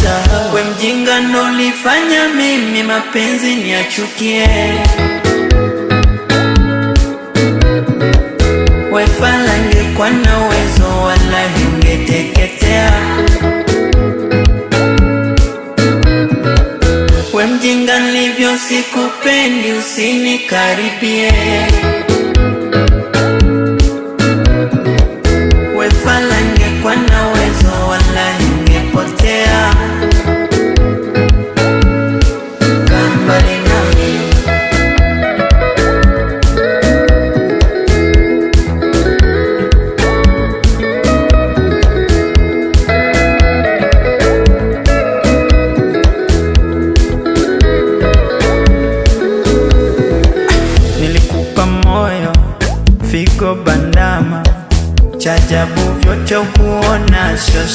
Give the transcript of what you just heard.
sahau. We mjinga ndo ulifanya mimi mapenzi niachukie. We fala ngekuwa na uwezo wallahi ungeteketea. We mjinga nilivyo sikupendi usinikaribie. We fala ngekuwa na uwezo wallahi ungepotea. Kambali nami nilikupa moyo, figo bandama, chajabu vyote ukuona sio